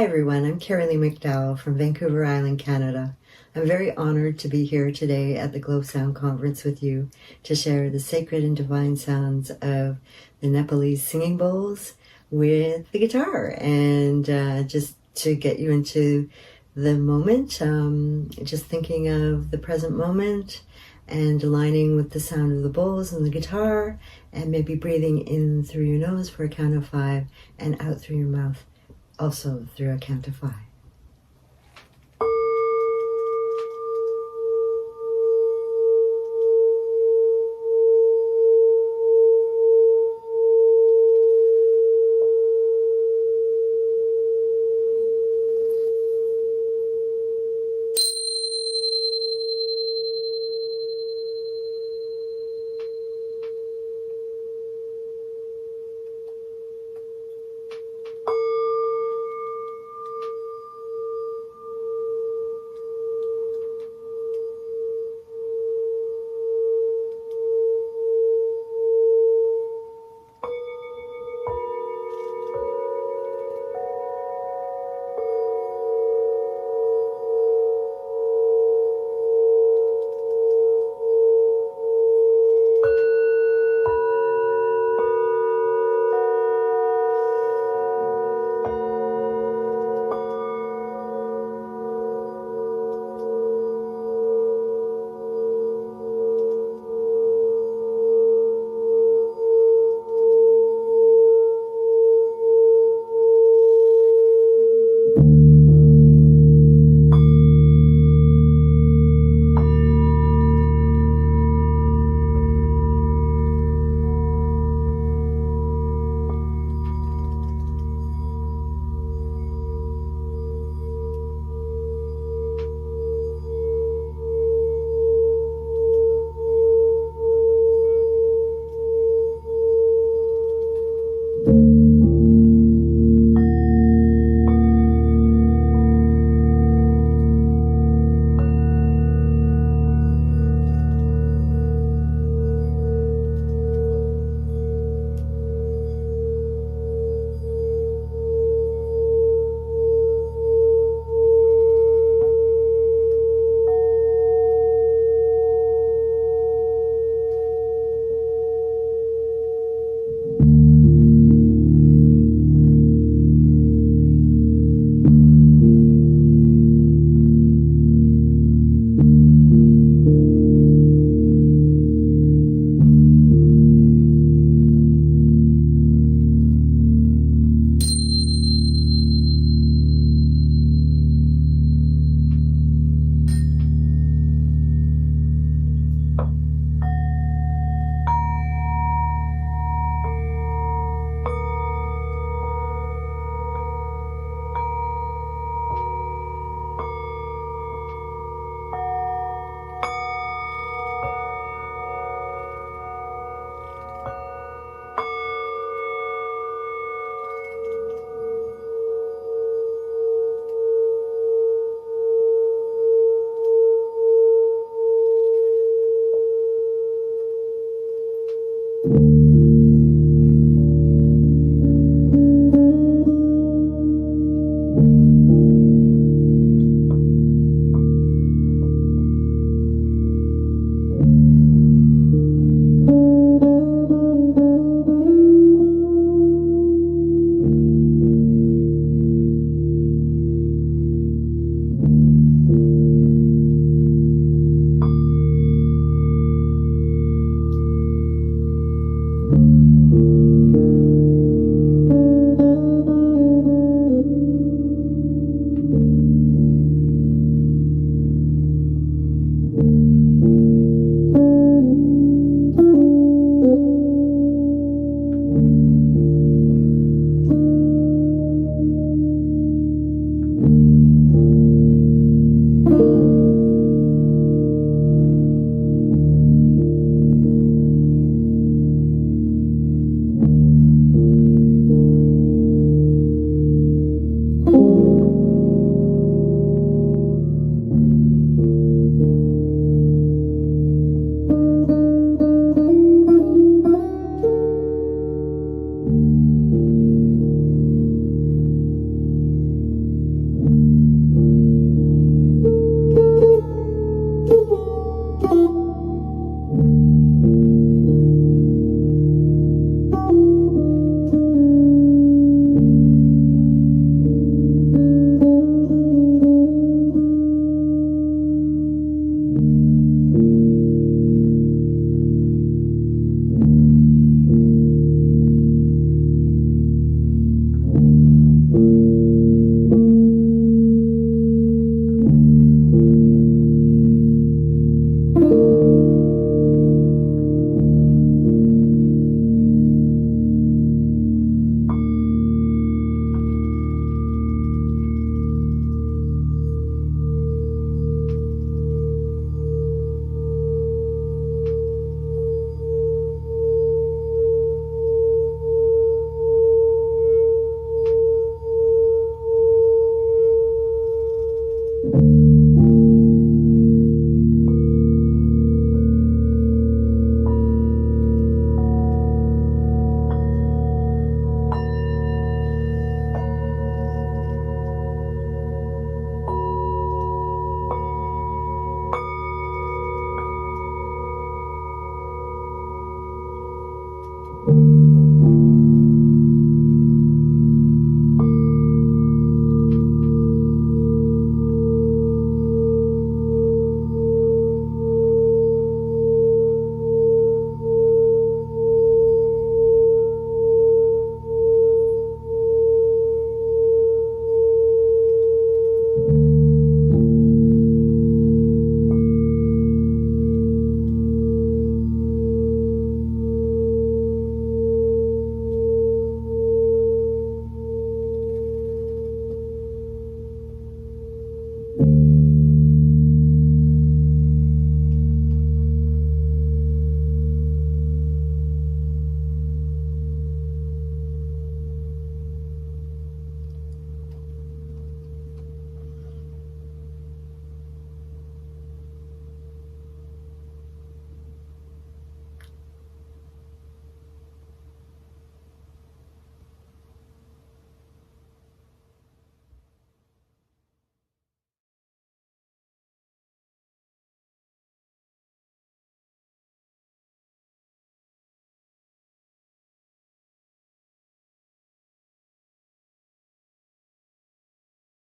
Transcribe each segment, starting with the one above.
Hi everyone, I'm Kerilie McDowall from Vancouver Island, Canada. I'm very honored to be here today at the Globe Sound Conference with you to share the sacred and divine sounds of the Nepalese singing bowls with the guitar, and just to get you into the moment, just thinking of the present moment and aligning with the sound of the bowls and the guitar, and maybe breathing in through your nose for a count of 5 and out through your mouth also through a count of 5.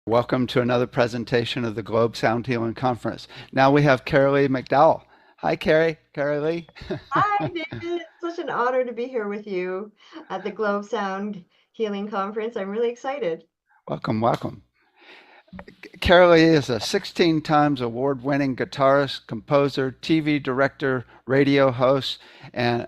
Welcome to another presentation of the Globe Sound Healing Conference. Now we have Kerilie McDowell. Hi, Kerilie. Hi, David. It's such an honor to be here with you at the Globe Sound Healing Conference. I'm really excited. Welcome, welcome. Kerilie is a 16 times award-winning guitarist, composer, TV director, radio host, and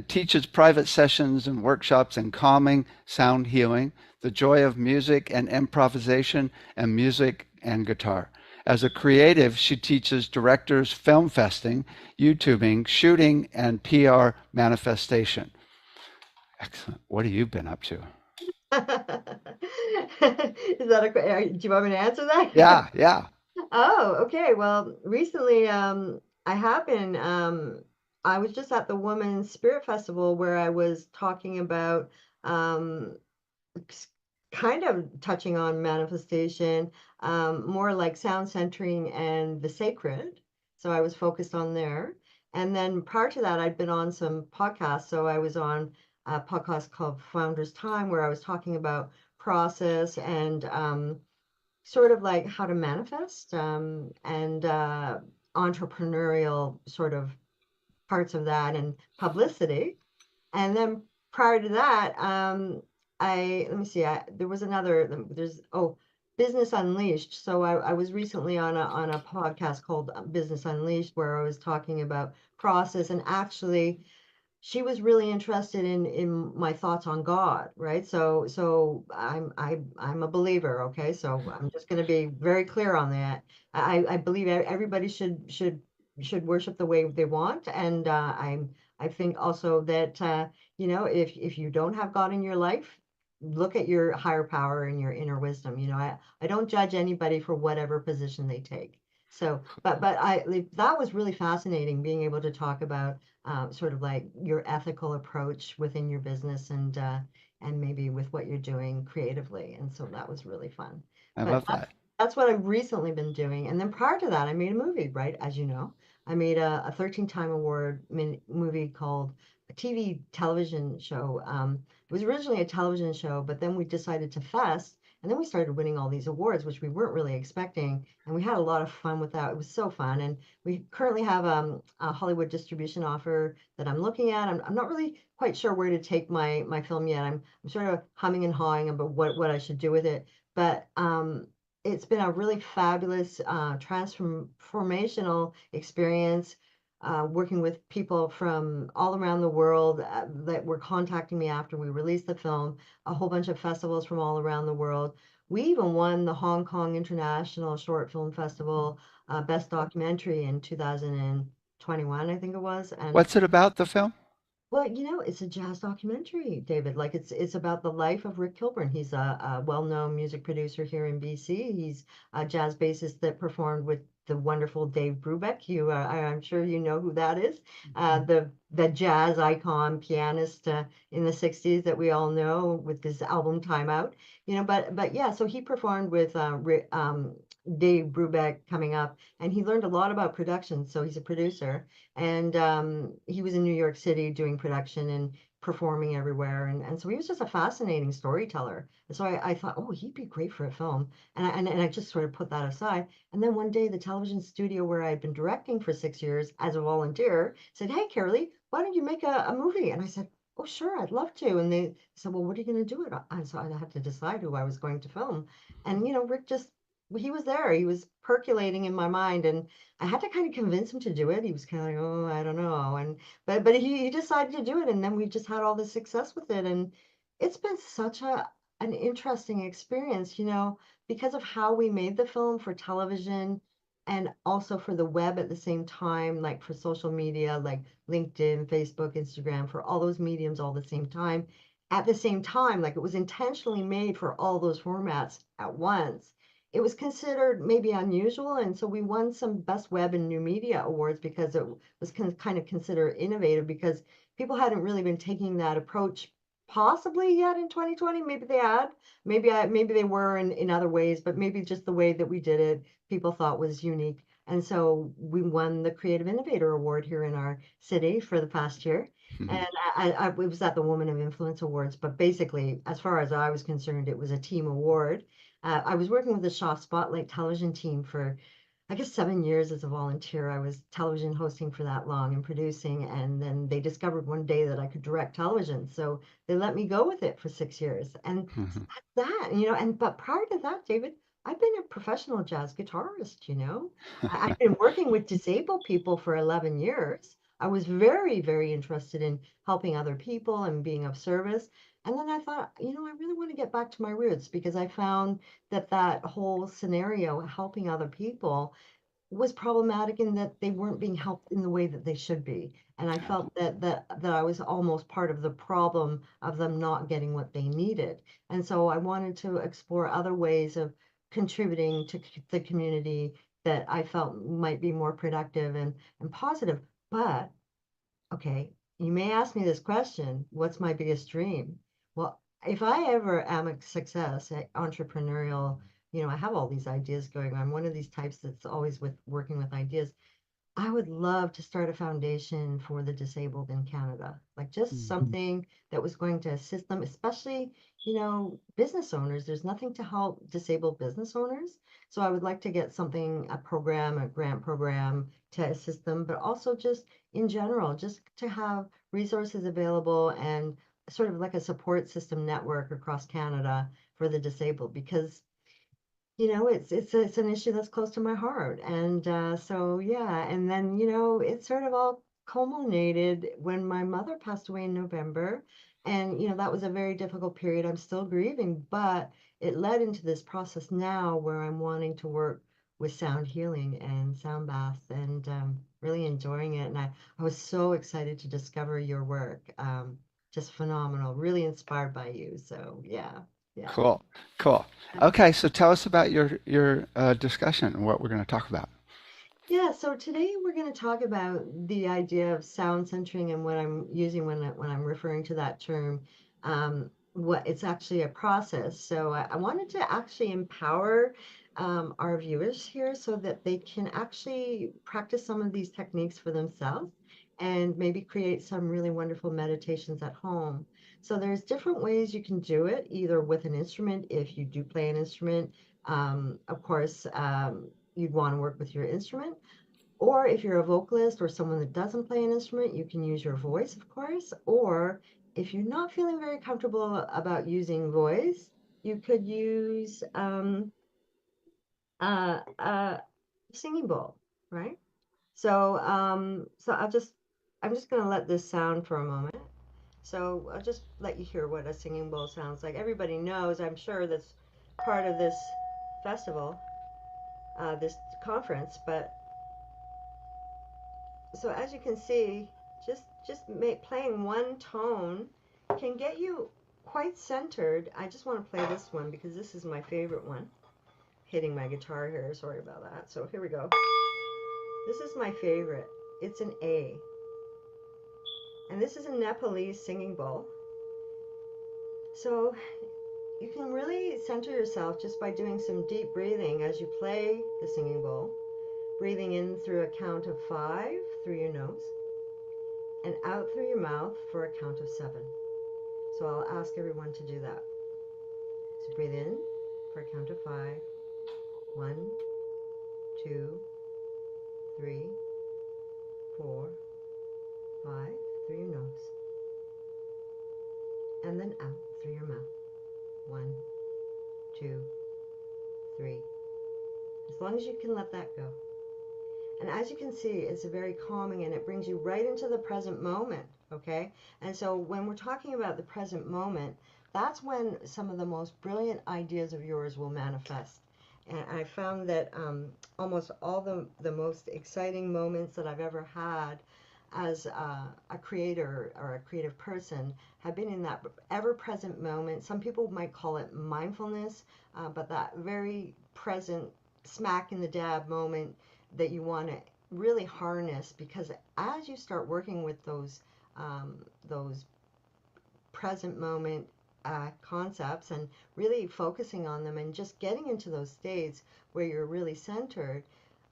teaches private sessions and workshops in calming, sound healing, the joy of music and improvisation, and music and guitar. As a creative, she teaches directors film festing, YouTubing, shooting, and PR manifestation. Excellent. What have you been up to? Is that do you want me to answer that? Yeah, yeah. Oh, okay. Well, recently, I have been, I was just at the Women's Spirit Festival where I was talking about, um, s- kind of touching on manifestation, more like sound centering and the sacred. So I was focused on there. And then prior to that, I'd been on some podcasts. So I was on a podcast called Founder's Time, where I was talking about process and sort of like how to manifest and entrepreneurial sort of parts of that and publicity. And then prior to that, let me see, there was another, Business Unleashed. So I was recently on a podcast called Business Unleashed, where I was talking about process and actually she was really interested in my thoughts on God, right? So I'm a believer, okay? So I'm just going to be very clear on that. I believe everybody should worship the way they want, and I think also that if you don't have God in your life, look at your higher power and your inner wisdom. I don't judge anybody for whatever position they take. So, but that was really fascinating being able to talk about sort of like your ethical approach within your business and maybe with what you're doing creatively. And so that was really fun. I But love that. that's what I've recently been doing. And then prior to that, I made a movie, right? As you know, I made a 13-time award movie called a TV television show. It was originally a television show, but then we decided to fest. And then we started winning all these awards, which we weren't really expecting. And we had a lot of fun with that. It was so fun. And we currently have a Hollywood distribution offer that I'm looking at. I'm not really quite sure where to take my film yet. I'm sort of humming and hawing about what I should do with it. But it's been a really fabulous transformational experience working with people from all around the world that were contacting me after we released the film, a whole bunch of festivals from all around the world. We even won the Hong Kong International Short Film Festival Best Documentary in 2021, I think it was. And What's it about, the film? well, it's a jazz documentary, David. Like it's about the life of Rick Kilburn. He's a well-known music producer here in BC. He's a jazz bassist that performed with the wonderful Dave Brubeck. I'm sure you know who that is. The jazz icon pianist in the '60s that we all know with his album Time Out. But yeah, so he performed with Dave Brubeck coming up, and he learned a lot about production. So he's a producer and he was in New York City doing production and performing everywhere. And so he was just a fascinating storyteller. And so I thought, oh, he'd be great for a film. And I just sort of put that aside. And then one day, the television studio where I'd been directing for 6 years as a volunteer said, hey, Kerilie, why don't you make a movie? And I said, oh, sure, I'd love to. And they said, well, what are you going to do it on? And so I had to decide who I was going to film. And, Rick just, he was there. He was percolating in my mind. And I had to kind of convince him to do it. He was kind of like, oh, I don't know. But he decided to do it, and then we just had all this success with it. And it's been such an interesting experience, because of how we made the film for television and also for the web at the same time, like for social media, like LinkedIn, Facebook, Instagram, for all those mediums all the same time. At the same time, like it was intentionally made for all those formats at once. It was considered maybe unusual, and so we won some Best Web and New Media awards because it was kind of considered innovative because people hadn't really been taking that approach possibly yet in 2020. Maybe they had, maybe they were in other ways, but maybe just the way that we did it, people thought was unique. And so we won the Creative Innovator Award here in our city for the past year. And it was at the Woman of Influence Awards, but basically, as far as I was concerned, it was a team award I was working with the Shaw Spotlight television team for, I guess, 7 years as a volunteer. I was television hosting for that long and producing, and then they discovered one day that I could direct television, so they let me go with it for 6 years. And Mhm. that, and but prior to that, David, I've been a professional jazz guitarist, I've been working with disabled people for 11 years. I was very, very interested in helping other people and being of service. And then I thought, I really want to get back to my roots because I found that whole scenario, helping other people, was problematic in that they weren't being helped in the way that they should be. And I Yeah. felt that I was almost part of the problem of them not getting what they needed. And so I wanted to explore other ways of contributing to the community that I felt might be more productive and positive. But okay, you may ask me this question, what's my biggest dream? Well, if I ever am a success at entrepreneurial, I have all these ideas going. I'm one of these types that's always with working with ideas. I would love to start a foundation for the disabled in Canada, like just something that was going to assist them, especially, business owners. There's nothing to help disabled business owners. So I would like to get something, a program, a grant program to assist them, but also just in general, just to have resources available and sort of like a support system network across Canada for the disabled because it's an issue that's close to my heart, and so yeah, and then it sort of all culminated when my mother passed away in November, and that was a very difficult period. I'm still grieving, but it led into this process now where I'm wanting to work with sound healing and sound baths, and really enjoying it. And I was so excited to discover your work. Just phenomenal, really inspired by you. So yeah, yeah. Cool. Cool. Okay, so tell us about your discussion and what we're going to talk about. Yeah, so today we're going to talk about the idea of sound centering and what I'm using when I'm referring to that term. What it's actually a process. So I wanted to actually empower our viewers here so that they can actually practice some of these techniques for themselves and maybe create some really wonderful meditations at home. So there's different ways you can do it, either with an instrument if you do play an instrument. Of course, you'd want to work with your instrument. Or if you're a vocalist or someone that doesn't play an instrument, you can use your voice, of course. Or if you're not feeling very comfortable about using voice, you could use a singing bowl, right? So I'm just gonna let this sound for a moment. So I'll just let you hear what a singing bowl sounds like. Everybody knows, I'm sure, that's part of this festival, this conference, but so as you can see, playing one tone can get you quite centered. I just want to play this one because this is my favorite one. Hitting my guitar here, sorry about that. So here we go. This is my favorite. It's an A. And this is a Nepalese singing bowl. So you can really center yourself just by doing some deep breathing as you play the singing bowl. Breathing in through a count of 5 through your nose and out through your mouth for a count of 7. So I'll ask everyone to do that. So breathe in for a count of 5. 1, 2, 3, 4, 5 through your nose. And then out through your mouth. 1, 2, 3. As long as you can let that go. And as you can see, it's very calming and it brings you right into the present moment, okay? And so when we're talking about the present moment, that's when some of the most brilliant ideas of yours will manifest. And I found that almost all the most exciting moments that I've ever had as a creator or a creative person have been in that ever-present moment. Some people might call it mindfulness, but that very present smack in the dab moment that you want to really harness, because as you start working with those present moment concepts and really focusing on them and just getting into those states where you're really centered,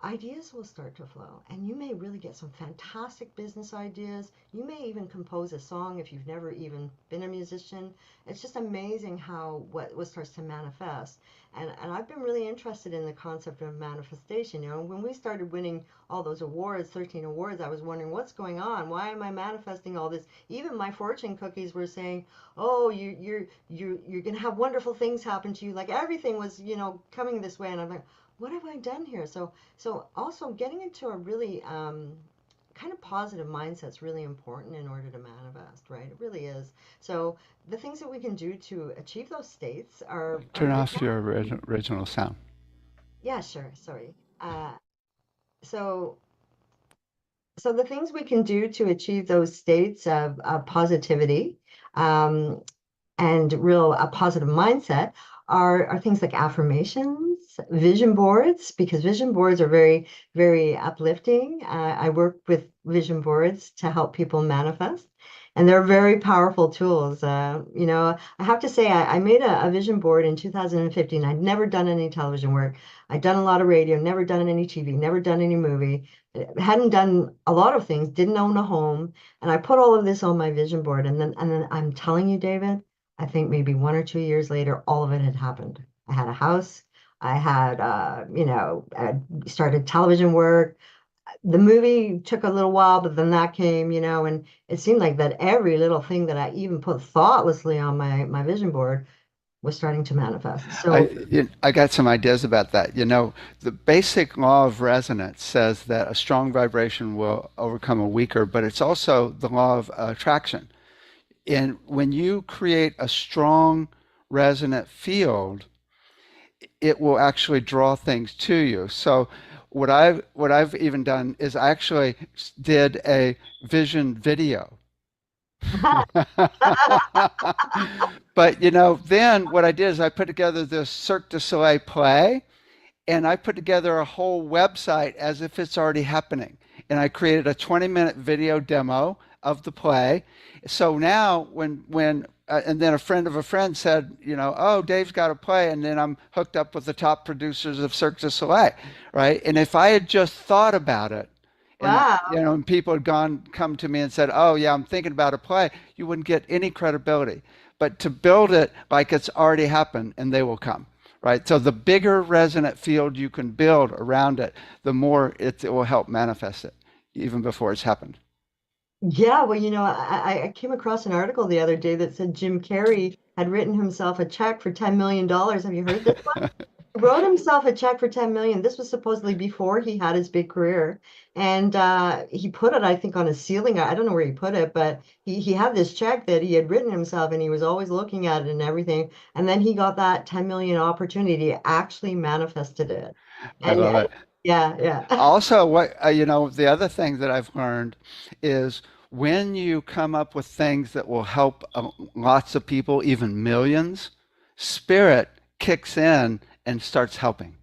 ideas will start to flow, and you may really get some fantastic business ideas. You may even compose a song if you've never even been a musician. It's just amazing how what starts to manifest. And I've been really interested in the concept of manifestation. You know, when we started winning all those awards, 13 awards, I was wondering what's going on. Why am I manifesting all this? Even my fortune cookies were saying, "Oh, you're gonna have wonderful things happen to you." Like everything was, coming this way, and I'm like, what have I done here? So also getting into a really kind of positive mindset is really important in order to manifest, right? It really is. So the things that we can do to achieve those states are Turn very off your original sound. yeah, sure. Sorry. So so the things we can do to achieve those states of positivity, um, and real a positive mindset are things like affirmations, vision boards, because vision boards are very uplifting. I work with vision boards to help people manifest, and they're very powerful tools. I have to say, I made a vision board in 2015. I'd never done any television work. I'd done a lot of radio, never done any TV, never done any movie, hadn't done a lot of things, didn't own a home, and I put all of this on my vision board, and then I'm telling you, David, I think maybe 1 or 2 years later, all of it had happened. I had a house. I had, I started television work. The movie took a little while, but then that came, and it seemed like that every little thing that I even put thoughtlessly on my vision board was starting to manifest. So, I got some ideas about that. The basic law of resonance says that a strong vibration will overcome a weaker, but it's also the law of attraction. And when you create a strong resonant field, it will actually draw things to you. So what I've even done is I actually did a vision video. But then what I did is I put together this Cirque du Soleil play, and I put together a whole website as if it's already happening. And I created a 20-minute video demo of the play. So now and then a friend of a friend said, oh, Dave's got a play, and then I'm hooked up with the top producers of Cirque du Soleil, right? And if I had just thought about it, and wow. and people had come to me and said, oh yeah, I'm thinking about a play, you wouldn't get any credibility. But to build it like it's already happened, and they will come, right? So the bigger resonant field you can build around it, the more it will help manifest it, even before it's happened. Yeah, well, I came across an article the other day that said Jim Carrey had written himself a check for $10 million. Have you heard this? Wrote himself a check for 10 million. This was supposedly before he had his big career. And he put it, I think, on a ceiling. I don't know where he put it, but he had this check that he had written himself, and he was always looking at it and everything. And then he got that 10 million opportunity, actually manifested it. I love And it. yeah, yeah. Also, the other thing that I've learned is when you come up with things that will help lots of people, even millions, spirit kicks in and starts helping.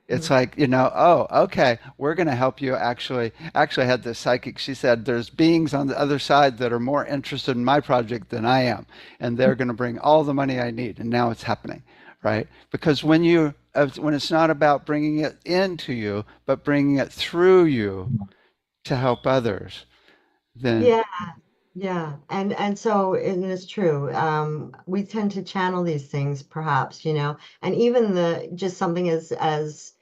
It's Hmm. like, oh, okay, we're going to help you. Actually, I had this psychic. She said, there's beings on the other side that are more interested in my project than I am, and they're going to bring all the money I need. And now it's happening, right? Because when it's not about bringing it into you, but bringing it through you to help others, then Yeah, yeah. And so and it's true. We tend to channel these things, perhaps, and even the just something as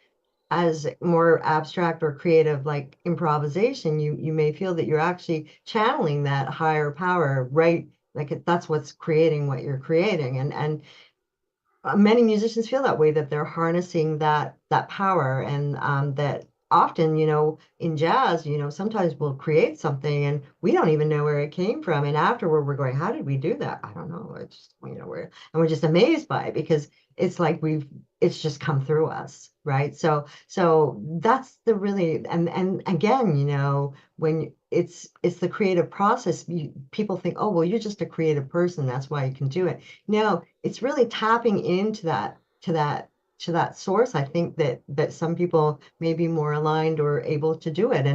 more abstract or creative like improvisation, you may feel that you're actually channeling that higher power, right? Like that's what's creating what you're creating. And many musicians feel that way, that they're harnessing that power, and that often, in jazz, sometimes we'll create something and we don't even know where it came from, and afterward we're going, how did we do that? I don't know. It's just, we're just amazed by it, because it's like it's just come through us, right? So that's the really, and again, when it's the creative process, people think, oh, well, you're just a creative person, that's why you can do it. No, it's really tapping into that source. I think that some people may be more aligned or able to do it.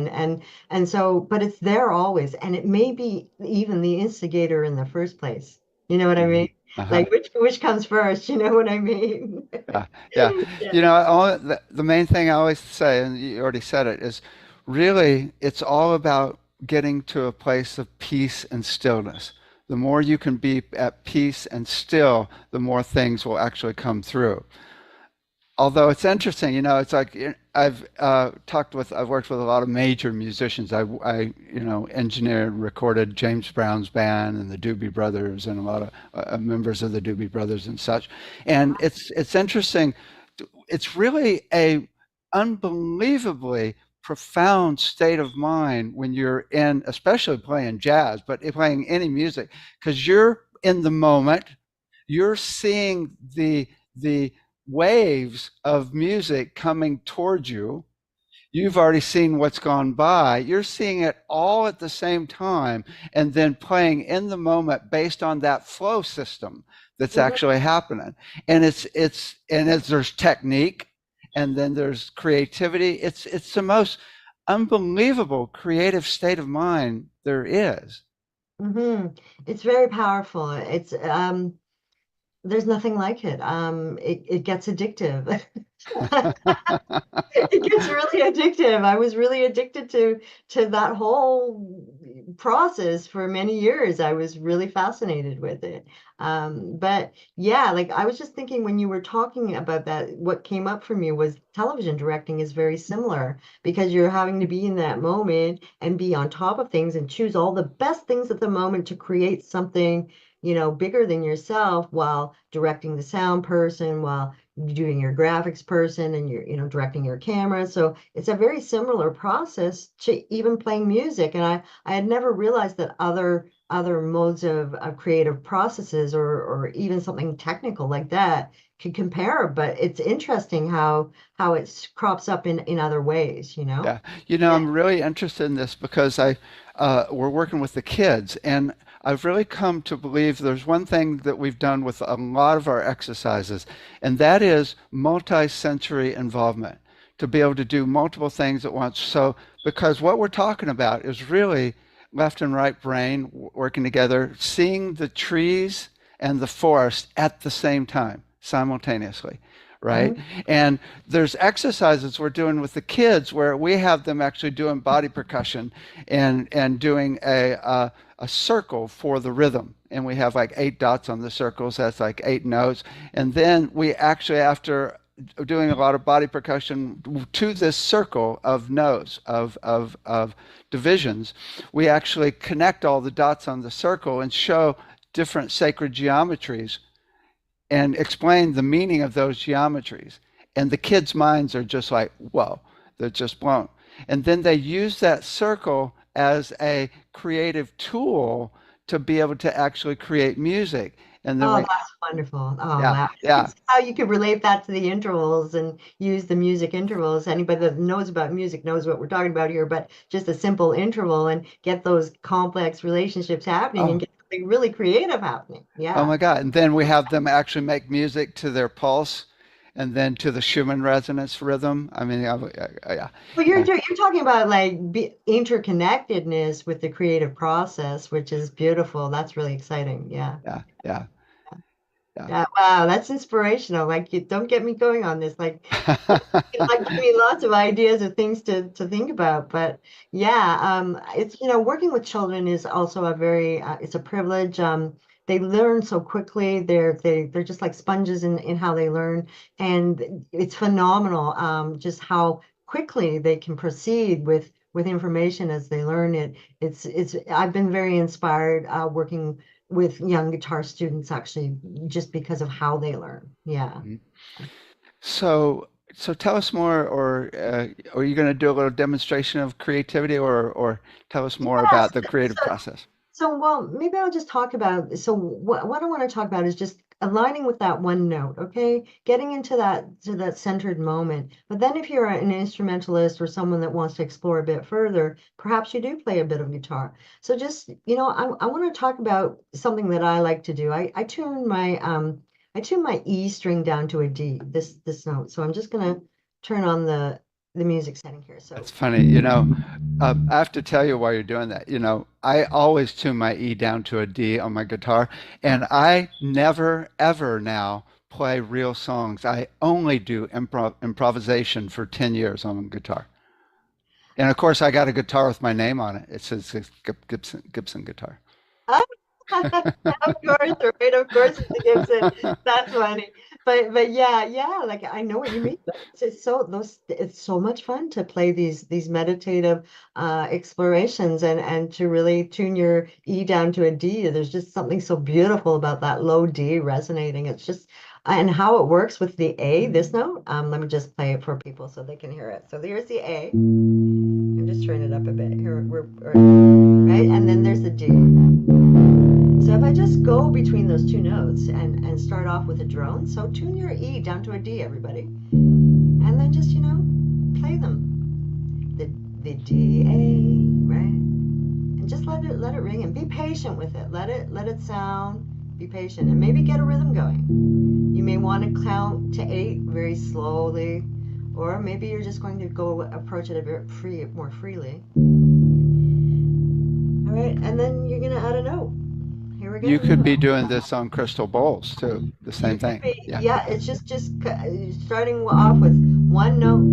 And so, but it's there always. And it may be even the instigator in the first place. You know what I Hmm. mean? Uh-huh. Like which comes first? You know what I mean? Yeah, yeah. Yeah. You know, the main thing I always say, and you already said it, is really it's all about getting to a place of peace and stillness. The more you can be at peace and still, the more things will actually come through. Although it's interesting, you know, it's like I've worked with a lot of major musicians. Engineered, recorded James Brown's band and the Doobie Brothers and a lot of members of the Doobie Brothers and such. And it's interesting. It's really a unbelievably profound state of mind when you're in, especially playing jazz, but playing any music, because you're in the moment. You're seeing the waves of music coming towards you. You've already seen what's gone by. You're seeing it all at the same time and then playing in the moment based on that flow system that's Mhm, actually happening. And there's technique and then there's creativity. It's the most unbelievable creative state of mind there is. mhm. It's very powerful. It's there's nothing like it. It gets addictive. It gets really addictive. I was really addicted to that whole process for many years. I was really fascinated with it. But yeah, like I was just thinking when you were talking about that, what came up for me was television directing is very similar because you're having to be in that moment and be on top of things and choose all the best things at the moment to create something, bigger than yourself while directing the sound person, while doing your graphics person and you're directing your camera. So it's a very similar process to even playing music. And I had never realized that other modes of creative processes or even something technical like that could compare. But it's interesting how it crops up in other ways, you know? Yeah, you know, Yeah. I'm really interested in this because we're working with the kids, and I've really come to believe there's one thing that we've done with a lot of our exercises, and that is multi-sensory involvement, to be able to do multiple things at once. So, because what we're talking about is really left and right brain working together, seeing the trees and the forest at the same time, simultaneously, right? Mhm. And there's exercises we're doing with the kids where we have them actually doing body percussion and doing a circle for the rhythm. And we have like 8 dots on the circles. That's like 8 notes. And then we actually, after doing a lot of body percussion to this circle of notes of divisions, we actually connect all the dots on the circle and show different sacred geometries and explain the meaning of those geometries. And the kids' minds are just like, whoa, they're just blown. And then they use that circle as a creative tool to be able to actually create music. And then Oh, we, that's wonderful. Oh, yeah, wow. I can yeah. see how you could relate that to the intervals and use the music intervals. Anybody that knows about music knows what we're talking about here, but just a simple interval and get those complex relationships happening and Oh, get something really creative happening. oh Yeah. my God. And then we have them actually make music to their pulse and then to the Schumann resonance rhythm. I mean, yeah, Well, yeah, you're talking about like interconnectedness with the creative process, which is beautiful. That's really exciting. Yeah. yeah, yeah, yeah. Yeah, wow, that's inspirational. Like, you don't get me going on this. Like give me lots of ideas of things to think about. But yeah, it's working with children is also a very it's a privilege. They learn so quickly. They're just like sponges in how they learn, and it's phenomenal. Just how quickly they can proceed with information as they learn it. It's I've been very inspired working with young guitar students actually just because of how they learn. Yeah. So tell us more, or are you going to do a little demonstration of creativity, or tell us more Yes. about the creative process? Well, maybe I'll just talk about. So, what I want to talk about is just aligning with that one note, okay? Getting into that centered moment. But then, if you're an instrumentalist or someone that wants to explore a bit further, perhaps you do play a bit of guitar. So, just I want to talk about something that I like to do. I tune my E string down to a D. This note. So I'm just gonna turn on the the music setting here. That's So funny. I have to tell you why you're doing that. I always tune my E down to a D on my guitar, and I never, ever now play real songs. I only do improvisation for 10 years on guitar. And of course, I got a guitar with my name on it. It says it's Gibson guitar. of course, right? Of course, it's a Gibson. That's funny. But yeah, yeah. Like I know what you mean. It's so those. It's so much fun to play these meditative explorations and to really tune your E down to a D. There's just something so beautiful about that low D resonating. It's just and how it works with the A. This note. Let me just play it for people so they can hear it. So here's the A. I'm just turning it up a bit. Here right, and then there's the D. So if I just go between those two notes and start off with a drone, so tune your E down to a D, everybody, and then just, play them. The D, A, right? And just let it ring and be patient with it. Let it sound, be patient, and maybe get a rhythm going. You may want to count to 8 very slowly, or maybe you're just going to go approach it a bit more freely. All right, and then you're going to add a note. Here we go. You could be doing this on crystal bowls too. The same thing. Yeah. Yeah, it's just starting off with one note.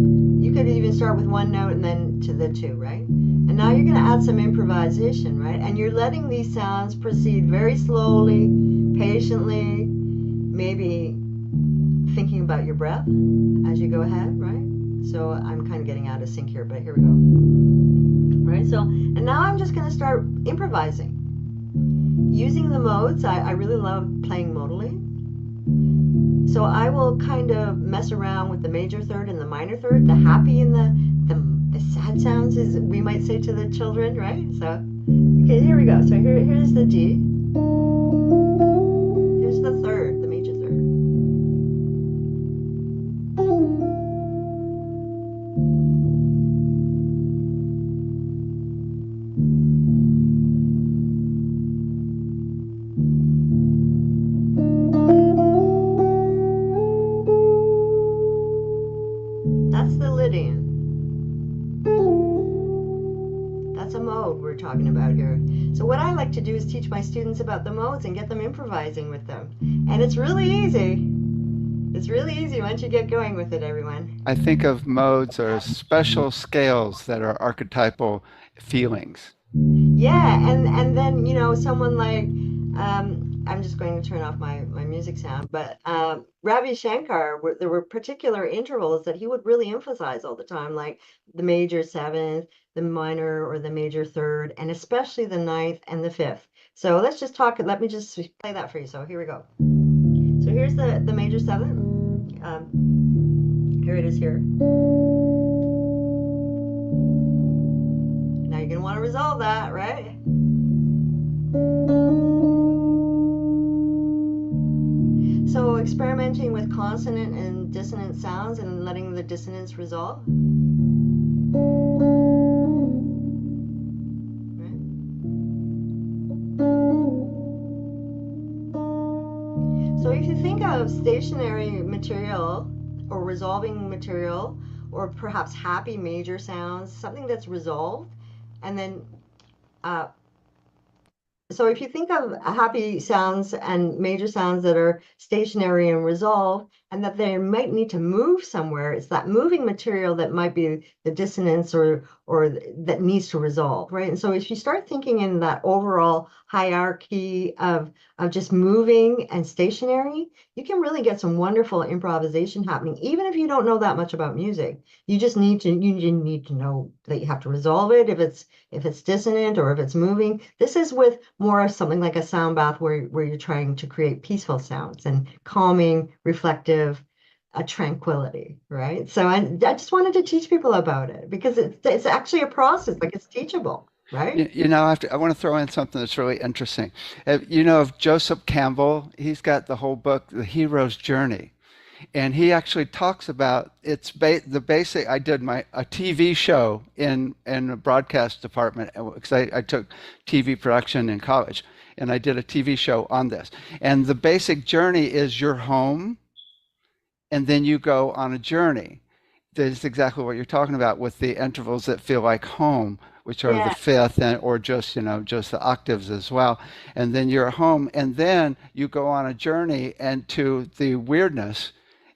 You could even start with one note and then to the 2, right? And now you're going to add some improvisation, right? And you're letting these sounds proceed very slowly, patiently, maybe thinking about your breath as you go ahead, right? So I'm kind of getting out of sync here, but here we go. Right? So, and now I'm just going to start improvising. Using the modes, I really love playing modally. So I will kind of mess around with the major third and the minor third, the happy and the sad sounds, as we might say to the children, right? So, okay, here we go. So here's the D. Here's the third, the major third. That's the Lydian. That's a mode we're talking about here. So what I like to do is teach my students about the modes and get them improvising with them. And it's really easy. It's really easy once you get going with it, everyone. I think of modes as special scales that are archetypal feelings. Yeah, and then, someone like, I'm just going to turn off my music sound, but Ravi Shankar, there were particular intervals that he would really emphasize all the time, like the major 7th, the minor or the major 3rd, and especially the 9th and the 5th. So let's just talk, let me just play that for you. So here we go. So here's the major 7th. Here it is here. Now you're going to want to resolve that, right? So experimenting with consonant and dissonant sounds and letting the dissonance resolve. Right? So if you think of stationary material or resolving material or perhaps happy major sounds, something that's resolved, and then so if you think of happy sounds and major sounds that are stationary and resolved, and that they might need to move somewhere, it's that moving material that might be the dissonance or that needs to resolve, right? And so if you start thinking in that overall hierarchy of just moving and stationary, you can really get some wonderful improvisation happening, even if you don't know that much about music. You just need to know that you have to resolve it if it's dissonant or if it's moving. This is with more of something like a sound bath where you're trying to create peaceful sounds and calming, reflective, a tranquility, right? So I just wanted to teach people about it because it's actually a process, like it's teachable, right? I want to throw in something that's really interesting. You know of Joseph Campbell? He's got the whole book, The Hero's Journey. And he actually talks about the basic. I did a TV show in the broadcast department because I took TV production in college, and I did a TV show on this. And the basic journey is your home, and then you go on a journey. That's exactly what you're talking about with the intervals that feel like home, which are the Yeah. fifth and or just, just the octaves as well. And then you're home and then you go on a journey and to the weirdness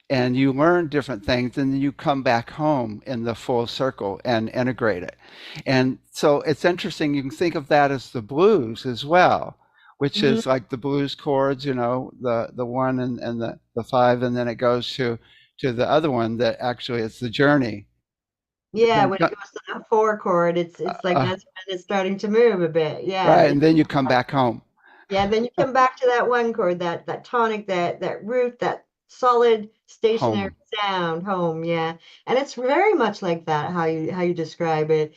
and you learn different things and then you come back home in the full circle and integrate it. And so it's interesting, you can think of that as the blues as well, which Mhm. is like the blues chords, the one and the five, and then it goes to the other one that actually it's the journey. Yeah, Then when it goes to the four chord, it's like uh, that's when it's starting to move a bit. Yeah. right, and then you come back home, Yeah, then you come back to that one chord, that tonic, that root, that solid stationary home. sound, home, yeah. And it's very much like that, how you describe it,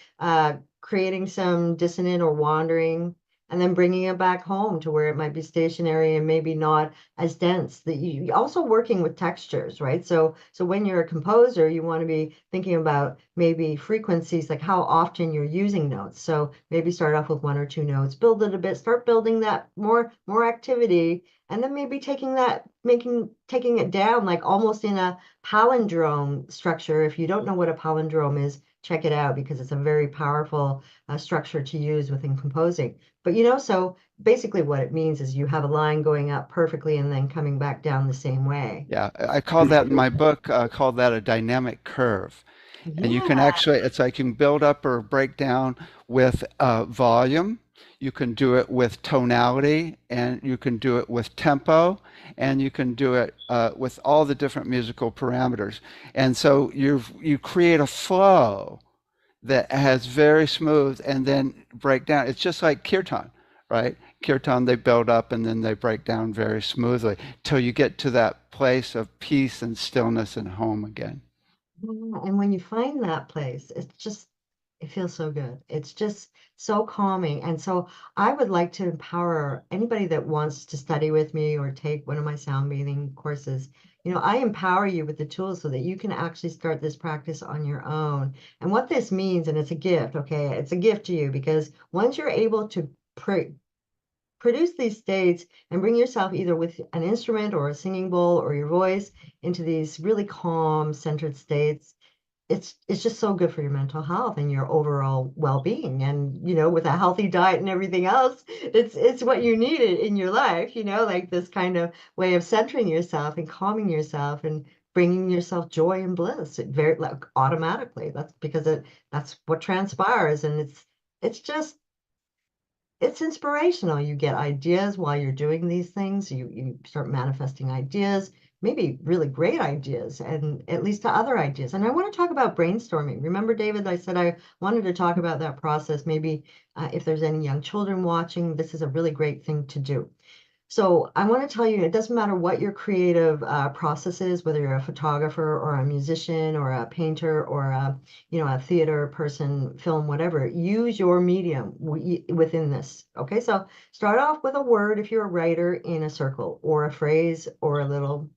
creating some dissonant or wandering, and then bringing it back home to where it might be stationary and maybe not as dense. That you also working with textures, right? So when you're a composer, you want to be thinking about maybe frequencies, like how often you're using notes. So maybe start off with one or two notes, build it a bit, start building that more activity, and then maybe taking it down like almost in a palindrome structure. If you don't know what a palindrome is, check it out because it's a very powerful structure to use within composing. But so basically what it means is you have a line going up perfectly and then coming back down the same way. Yeah, I call that in my book, called that a dynamic curve. And you can Yeah. actually, it's like you can build up or break down with volume. You can do it with tonality, and you can do it with tempo, and you can do it with all the different musical parameters. And so you create a flow that has very smooth and then break down. It's just like kirtan, right? Kirtan, they build up and then they break down very smoothly till you get to that place of peace and stillness and home again. Yeah, and when you find that place, it feels so good. It's just so calming. And so I would like to empower anybody that wants to study with me or take one of my sound bathing courses. I empower you with the tools so that you can actually start this practice on your own. And what this means, and it's a gift, okay? It's a gift to you because once you're able to produce these states and bring yourself either with an instrument or a singing bowl or your voice into these really calm, centered states, it's just so good for your mental health and your overall well-being. And with a healthy diet and everything else, it's what you need in your life, like this kind of way of centering yourself and calming yourself and bringing yourself joy and bliss. It very like automatically. That's because that's what transpires, and it's inspirational. You get ideas while you're doing these things. You start manifesting ideas, maybe really great ideas, and it leads to other ideas. And I want to talk about brainstorming. Remember, David, I said I wanted to talk about that process. Maybe if there's any young children watching, this is a really great thing to do. So I want to tell you, it doesn't matter what your creative process is, whether you're a photographer or a musician or a painter or a theater person, film, whatever. Use your medium within this. Okay, so start off with a word if you're a writer in a circle or a phrase or a little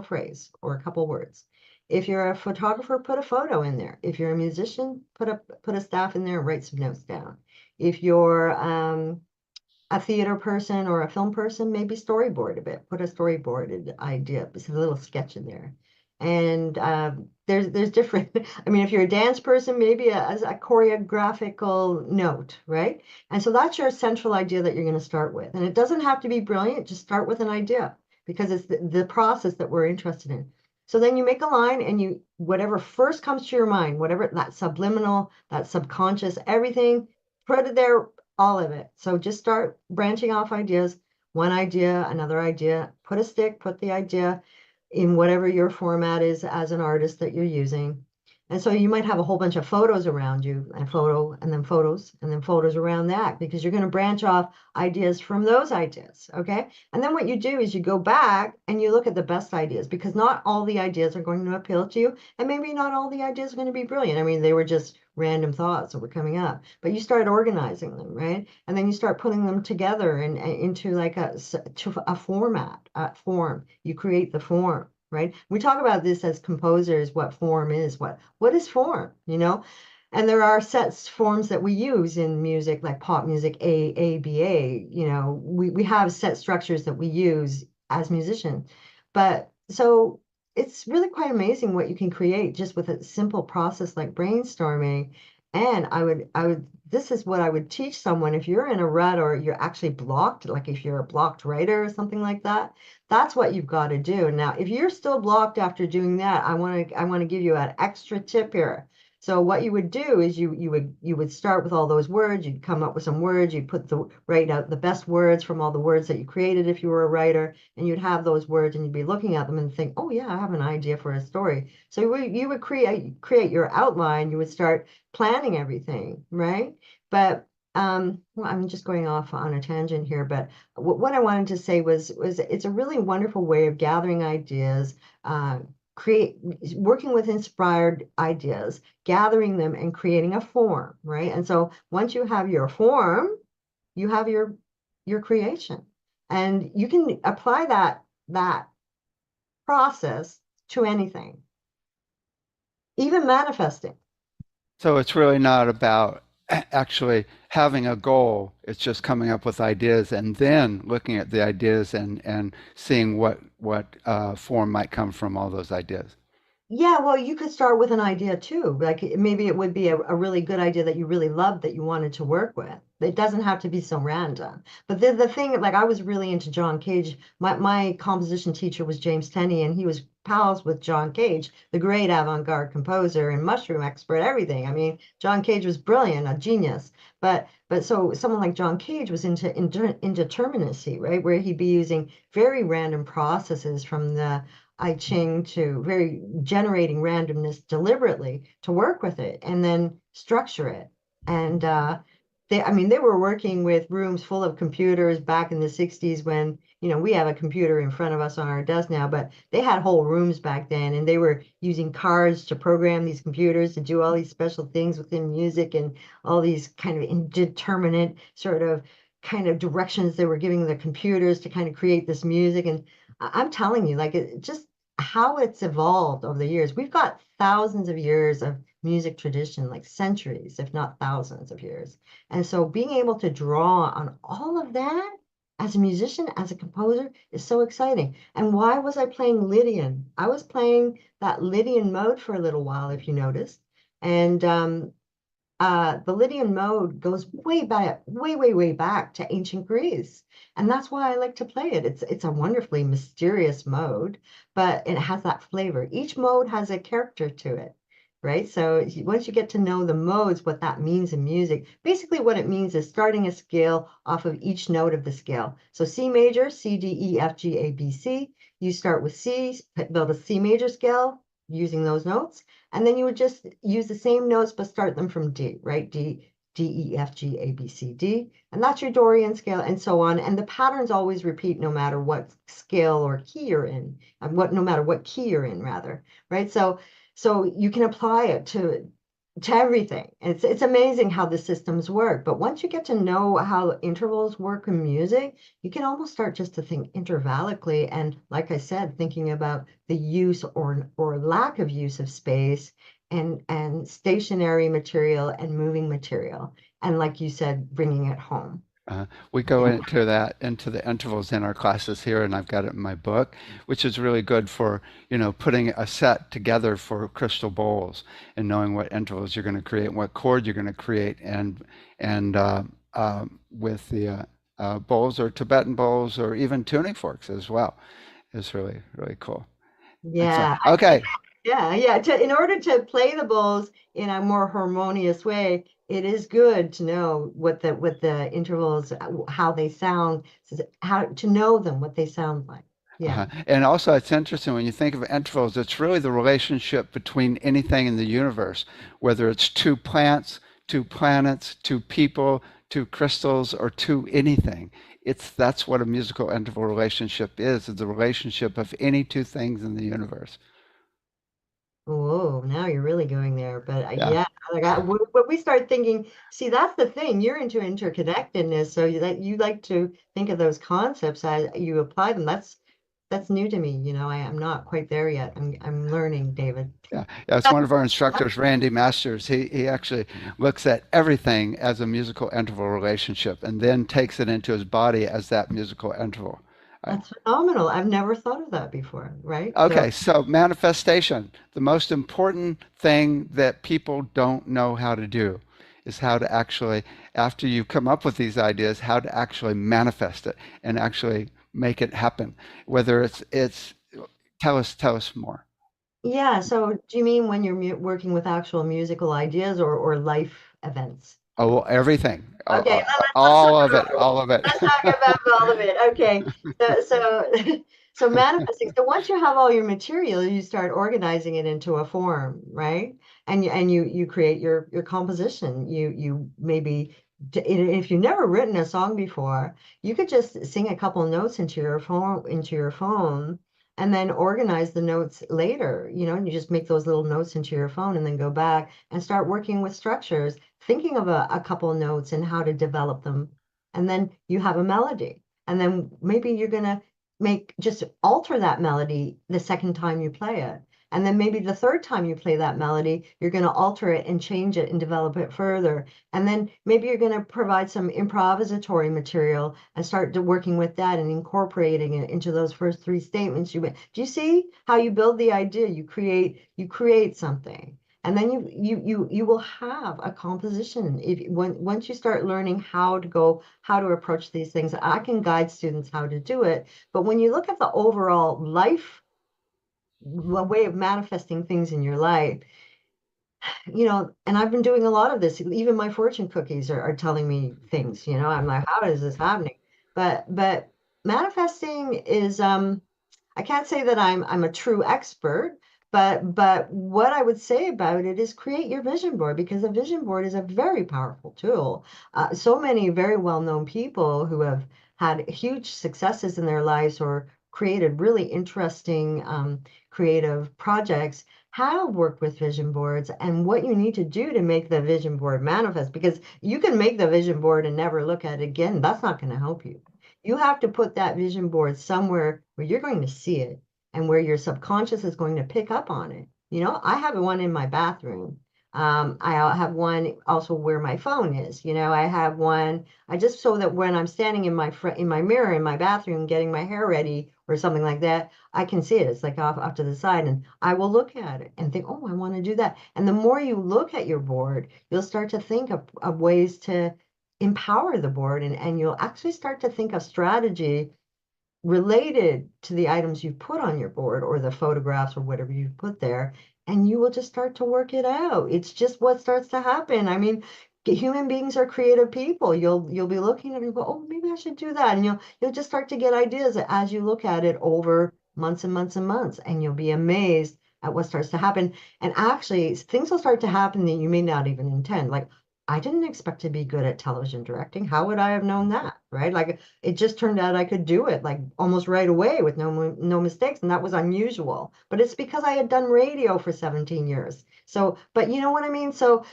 phrase or a couple words. If you're a photographer, put a photo in there. If you're a musician, put a staff in there and write some notes down. If you're a theater person or a film person, maybe storyboard a bit, put a storyboarded idea, just a little sketch in there. And there's different, I mean, if you're a dance person, maybe a choreographical note, right? And so that's your central idea that you're going to start with. And it doesn't have to be brilliant, just start with an idea because it's the process that we're interested in. So then you make a line and whatever first comes to your mind, whatever that subliminal, that subconscious, everything, put it there, all of it. So just start branching off ideas, one idea, another idea, put a stick, put the idea in whatever your format is as an artist that you're using. And so you might have a whole bunch of photos around you, and and then photos around that, because you're going to branch off ideas from those ideas. Okay. And then what you do is you go back and you look at the best ideas, because not all the ideas are going to appeal to you. And maybe not all the ideas are going to be brilliant. I mean, they were just random thoughts that were coming up, but you start organizing them, right? And then you start putting them together and into like a format, a form. You create the form, right? We talk about this as composers, what form is, what is form, And there are set forms that we use in music, like pop music, A, B, A. We have set structures that we use as musicians. But so it's really quite amazing what you can create just with a simple process like brainstorming. And this is what I would teach someone if you're in a rut or you're actually blocked, like if you're a blocked writer or something like that, that's what you've got to do. Now, if you're still blocked after doing that, I want to give you an extra tip here. So what you would do is you would start with all those words, you'd come up with some words, you'd write out the best words from all the words that you created if you were a writer, and you'd have those words and you'd be looking at them and think, oh yeah, I have an idea for a story. So you would create your outline, you would start planning everything, right? But well, I'm just going off on a tangent here, but what I wanted to say was it's a really wonderful way of gathering ideas, uh, create working with inspired ideas, gathering them and creating a form, right? And so once you have your form, you have your creation. And you can apply that process to anything, even manifesting. So it's really not about actually having a goal. It's just coming up with ideas and then looking at the ideas and seeing what form might come from all those ideas. Yeah, well, you could start with an idea too. Like maybe it would be a really good idea that you really loved that you wanted to work with. It doesn't have to be so random. But the thing, like I was really into John Cage. My composition teacher was James Tenney, and he was pals with John Cage, the great avant-garde composer and mushroom expert, everything. I mean, John Cage was brilliant, a genius. But so someone like John Cage was into indeterminacy, right? Where he'd be using very random processes from the I Ching to very generating randomness deliberately to work with it and then structure it. And I mean, they were working with rooms full of computers back in the 60s when, we have a computer in front of us on our desk now, but they had whole rooms back then and they were using cards to program these computers to do all these special things within music and all these kind of indeterminate sort of kind of directions they were giving the computers to kind of create this music. And I'm telling you, like it just how it's evolved over the years. We've got thousands of years of music tradition, like centuries, if not thousands of years. And so being able to draw on all of that as a musician, as a composer, is so exciting. And why was I playing Lydian? I was playing that Lydian mode for a little while, if you noticed. And the Lydian mode goes way back, way, way, way back to ancient Greece. And that's why I like to play it. It's a wonderfully mysterious mode, but it has that flavor. Each mode has a character to it, right? So once you get to know the modes, what that means in music, basically what it means is starting a scale off of each note of the scale. So C major, C, D, E, F, G, A, B, C. You start with C, build a C major scale using those notes. And then you would just use the same notes, but start them from D, right? D, D, E, F, G, A, B, C, D. And that's your Dorian scale and so on. And the patterns always repeat no matter what scale or key you're in, no matter what key you're in, rather, right? So you can apply it to everything. It's amazing how the systems work. But once you get to know how intervals work in music, you can almost start just to think intervallically. And like I said, thinking about the use or lack of use of space and stationary material and moving material. And like you said, bringing it home. We go into that into the intervals in our classes here, and I've got it in my book, which is really good for putting a set together for crystal bowls and knowing what intervals you're going to create and what chord you're going to create, and with the bowls or Tibetan bowls or even tuning forks as well is really really cool. Excellent. Yeah, Okay. yeah. In order to play the bowls in a more harmonious way, it is good to know what the intervals, how they sound, how to know them, what they sound like. Yeah. And also, it's interesting when you think of intervals, it's really the relationship between anything in the universe, whether it's two plants, two planets, two people, two crystals, or two anything. That's what a musical interval relationship is the relationship of any two things in the universe. Oh, now you're really going there. But Yeah. yeah, like when we start thinking, see, that's the thing. You're into interconnectedness, so you like to think of those concepts as you apply them. That's new to me. I am not quite there yet. I'm learning, David. Yeah, that's one of our instructors, Randy Masters. He actually looks at everything as a musical interval relationship and then takes it into his body as that musical interval. right? That's phenomenal. I've never thought of that before, right? So Okay, so manifestation, the most important thing that people don't know how to do is how to actually, after you come up with these ideas, how to actually manifest it and actually make it happen. Whether it's tell us more. yeah, so do you mean when you're mu working with actual musical ideas or life events? Oh, well, everything, Okay, let's all of it, all of it. let's talk about all of it. Okay, so so manifesting. So once you have all your material, you start organizing it into a form, right? And you create your composition. You maybe if you've never written a song before, you could just sing a couple notes into your phone. And then organize the notes later, and you just make those little notes into your phone and then go back and start working with structures thinking of a couple notes and how to develop them. And then you have a melody. And then maybe you're going to just alter that melody the second time you play it. And then maybe the third time you play that melody, you're going to alter it and change it and develop it further. And then maybe you're going to provide some improvisatory material and start working with that and incorporating it into those first three statements you made. Do you see how you build the idea? You create something. And then you will have a composition if once you start learning how to approach these things. I can guide students how to do it, but when you look at the overall life way of manifesting things in your life, and I've been doing a lot of this. Even my fortune cookies are telling me things. I'm like, how is this happening? But manifesting is I can't say that I'm a true expert, but what I would say about it is create your vision board because a vision board is a very powerful tool. So many very well-known people who have had huge successes in their lives or created really interesting creative projects have worked with vision boards and what you need to do to make the vision board manifest because you can make the vision board and never look at it again. That's not going to help you. You have to put that vision board somewhere where you're going to see it and where your subconscious is going to pick up on it. I have one in my bathroom. I have one also where my phone is. I have one. I just so that when I'm standing in my mirror in my bathroom getting my hair ready or something like that, I can see it. It's like off to the side, and I will look at it and think, oh, I want to do that. And the more you look at your board, you'll start to think of ways to empower the board, and you'll actually start to think of strategy related to the items you've put on your board or the photographs or whatever you've put there, and you will just start to work it out. It's just what starts to happen. I mean, human beings are creative people. You'll be looking at it and go, oh, maybe I should do that. And you'll just start to get ideas as you look at it over months and months and months, and you'll be amazed at what starts to happen. And actually, things will start to happen that you may not even intend. Like, I didn't expect to be good at television directing. How would I have known that? Right? Like it just turned out I could do it like almost right away with no mistakes, and that was unusual. But it's because I had done radio for 17 years. So, but you know what I mean? So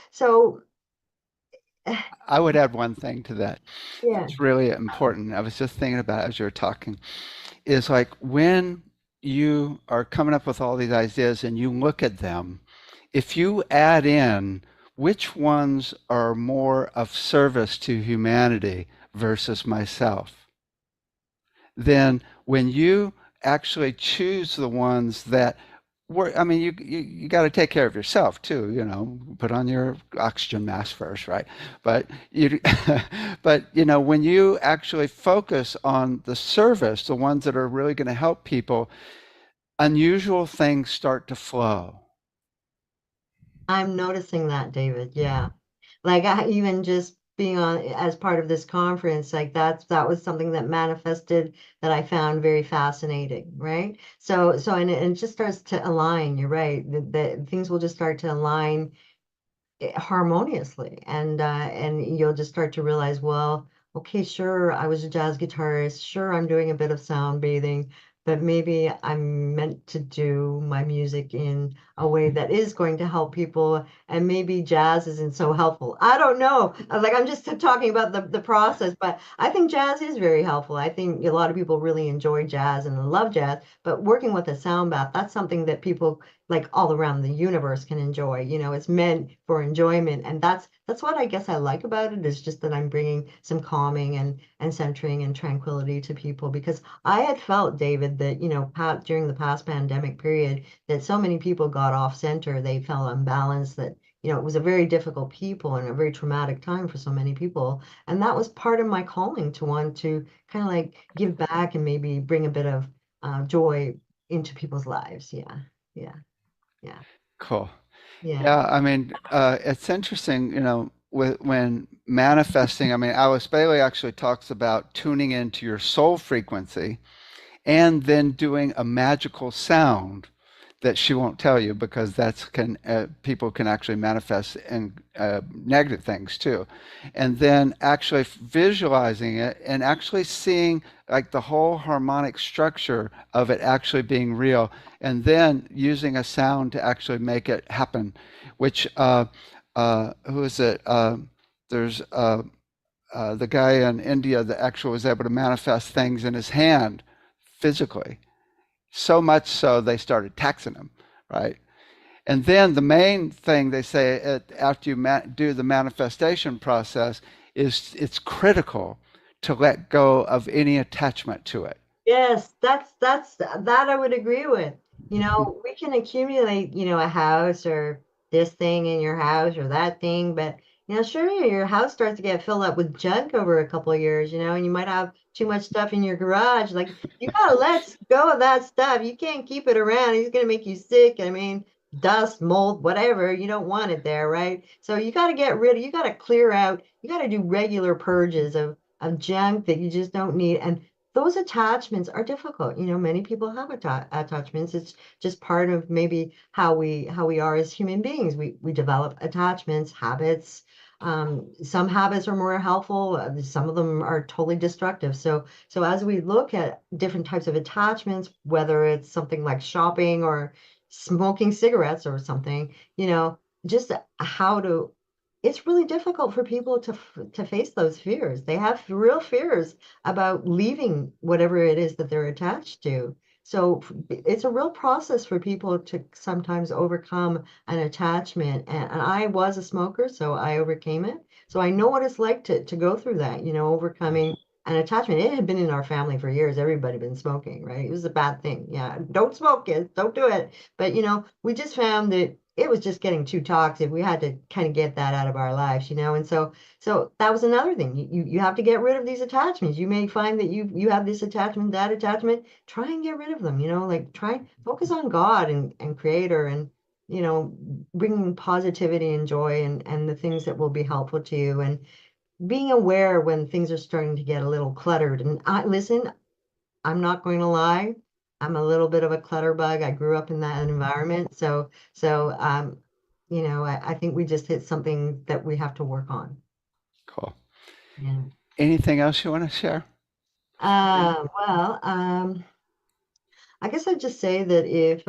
I would add one thing to that. yeah. It's really important. I was just thinking about it as you were talking. Is like when you are coming up with all these ideas and you look at them, if you add in which ones are more of service to humanity versus myself, then when you actually choose the ones that were, I mean, you got to take care of yourself too, put on your oxygen mask first, right? But but when you actually focus on the service, the ones that are really going to help people, unusual things start to flow. I'm noticing that, David. Yeah. Like I even just being on as part of this conference, like that was something that manifested that I found very fascinating, right? So and it just starts to align. You're right. The things will just start to align harmoniously, and you'll just start to realize, well, okay, sure, I was a jazz guitarist. Sure, I'm doing a bit of sound bathing. that maybe I'm meant to do my music in a way that is going to help people, and maybe jazz isn't so helpful. I don't know. Like I'm just talking about the process, but I think jazz is very helpful. I think a lot of people really enjoy jazz and love jazz, but working with a sound bath, that's something that people like all around the universe can enjoy. It's meant for enjoyment, and that's what I guess I like about it, is just that I'm bringing some calming and centering and tranquility to people, because I had felt, David, that during the past pandemic period, that so many people got off center. They felt unbalanced. That it was a very difficult people and a very traumatic time for so many people, and that was part of my calling, to want to kind of like give back and maybe bring a bit of joy into people's lives. Yeah, yeah. Yeah. Cool. Yeah. Yeah, I mean, it's interesting, when manifesting. I mean, Alice Bailey actually talks about tuning into your soul frequency and then doing a magical sound that she won't tell you, because that's can people can actually manifest in negative things too, and then actually visualizing it and actually seeing like the whole harmonic structure of it actually being real, and then using a sound to actually make it happen. Which who is it? There's the guy in India that actually was able to manifest things in his hand physically, so much so they started taxing him, right? And then the main thing they say after you do the manifestation process is it's critical to let go of any attachment to it. Yes, that's that I would agree with. We can accumulate, a house, or this thing in your house or that thing, but sure, your house starts to get filled up with junk over a couple of years, and you might have too much stuff in your garage. Like you gotta let go of that stuff. You can't keep it around. It's gonna make you sick. I mean, dust, mold, whatever. You don't want it there, right? So you gotta you gotta clear out, you gotta do regular purges of junk that you just don't need. And those attachments are difficult. Many people have attachments. It's just part of maybe how we are as human beings. We develop attachments, habits. Some habits are more helpful. Some of them are totally destructive. So as we look at different types of attachments, whether it's something like shopping or smoking cigarettes or something, just how to it's really difficult for people to face those fears. They have real fears about leaving whatever it is that they're attached to. So it's a real process for people to sometimes overcome an attachment. And I was a smoker, so I overcame it. So I know what it's like to go through that, overcoming an attachment. It had been in our family for years. Everybody had been smoking, right? It was a bad thing. Yeah. Don't smoke, kids. Don't do it. But, we just found that it was just getting too toxic. We had to kind of get that out of our lives, and so that was another thing. You have to get rid of these attachments. You may find that you have this attachment, that attachment. Try and get rid of them. Like try focus on God and Creator, and bringing positivity and joy, and the things that will be helpful to you, and being aware when things are starting to get a little cluttered. And listen, I'm not going to lie. I'm a little bit of a clutter bug. I grew up in that environment. I think we just hit something that we have to work on. Cool. Yeah. Anything else you want to share? Well, I guess I'd just say that if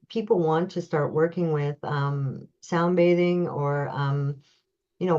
people want to start working with sound bathing, or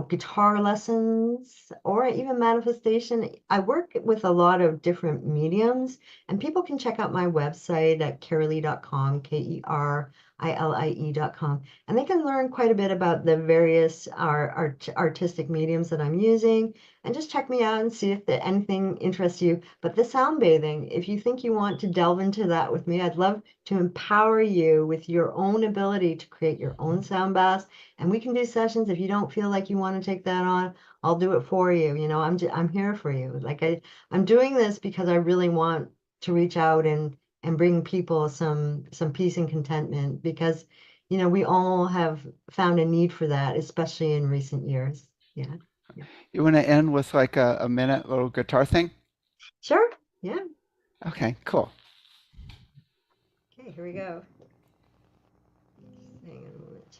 guitar lessons, or even manifestation. I work with a lot of different mediums, and people can check out my website at kerilie.com, Kerilie.com, and they can learn quite a bit about the various artistic mediums that I'm using, and just check me out and see if anything interests you. But the sound bathing, if you think you want to delve into that with me, I'd love to empower you with your own ability to create your own sound baths, and we can do sessions. If you don't feel like you want to take that on, I'll do it for you. I'm here for you. Like I'm doing this because I really want to reach out and bring people some peace and contentment, because we all have found a need for that, especially in recent years. Yeah. Yeah. You want to end with like a minute little guitar thing? Sure. Yeah. Okay, cool. Okay, here we go. Hang on a moment.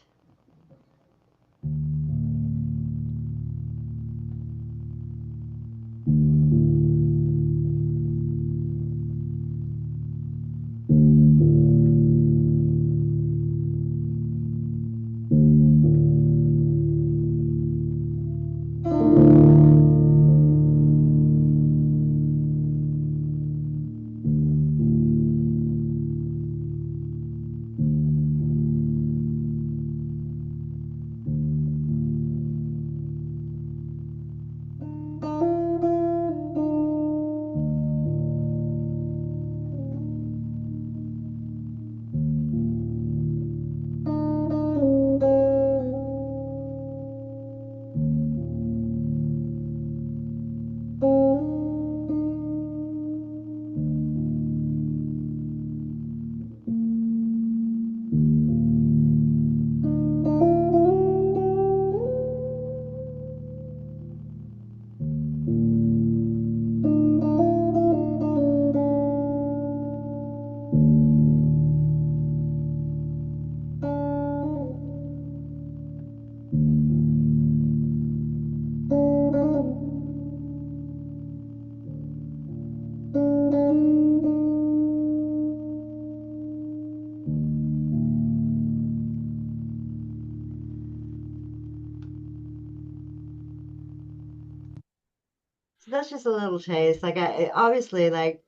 that's just a little taste. Like obviously, like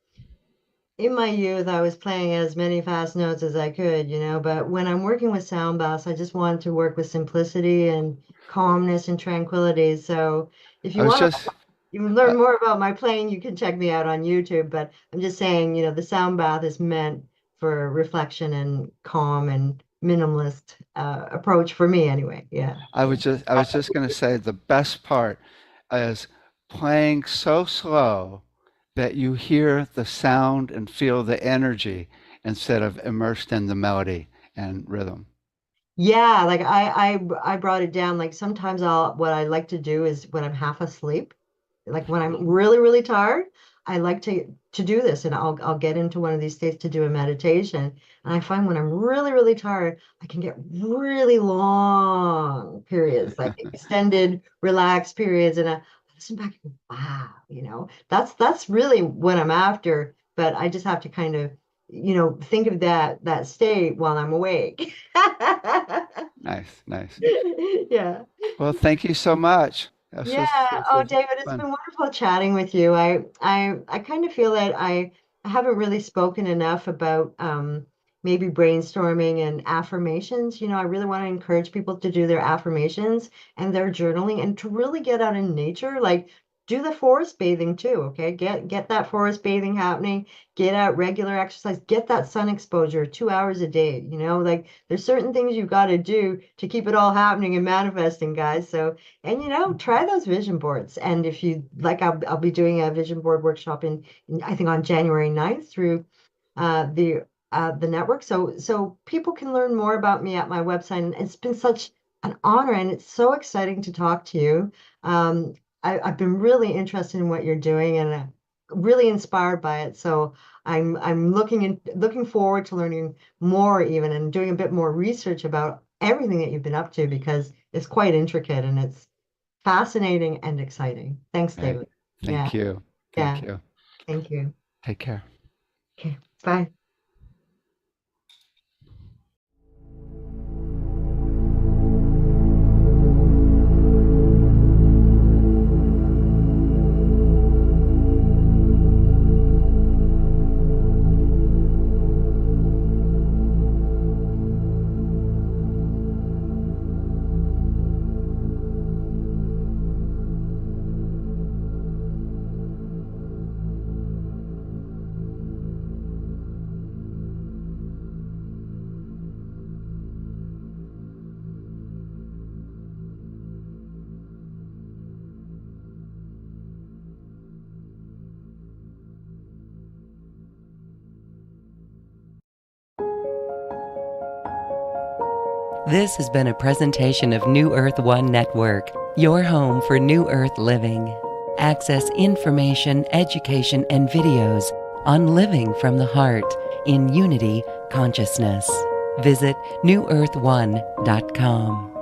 in my youth, I was playing as many fast notes as I could, but when I'm working with sound baths, I just want to work with simplicity and calmness and tranquility. So if I you was want to just, you uh, learn more about my playing, you can check me out on YouTube. But I'm just saying, the sound bath is meant for reflection and calm and minimalist approach for me anyway. Yeah. Yeah. I was just going to say the best part is playing so slow that you hear the sound and feel the energy instead of immersed in the melody and rhythm. Yeah, like I brought it down. Like sometimes what I like to do is when I'm half asleep, like when I'm really, really tired, I like to do this and I'll get into one of these states to do a meditation. And I find when I'm really, really tired, I can get really long periods, like extended, relaxed periods. And I listen back and go, wow, that's really what I'm after. But I just have to kind of, think of that state while I'm awake. Nice, nice. Yeah. Well, thank you so much. Yeah. This Oh, was David, it's fun. been wonderful chatting with you. I kind of feel that I haven't really spoken enough about maybe brainstorming and affirmations. I really want to encourage people to do their affirmations and their journaling and to really get out in nature. Like do the forest bathing too, okay? Get that forest bathing happening, get out regular exercise, get that sun exposure 2 hours a day. Like there's certain things you've got to do to keep it all happening and manifesting, guys. So and try those vision boards. And if you like, I'll be doing a vision board workshop I think on January 9th through the network. So people can learn more about me at my website. And it's been such an honor and it's so exciting to talk to you. Um, I've been really interested in what you're doing and really inspired by it. So I'm looking forward to learning more even and doing a bit more research about everything that you've been up to because it's quite intricate and it's fascinating and exciting. Thanks, Right. David. Yeah, Thank you. Thank yeah. you. Thank you. Take care. Okay, bye. This has been a presentation of New Earth One Network, your home for New Earth living. Access information, education, and videos on living from the heart in unity consciousness. Visit newearth1.com.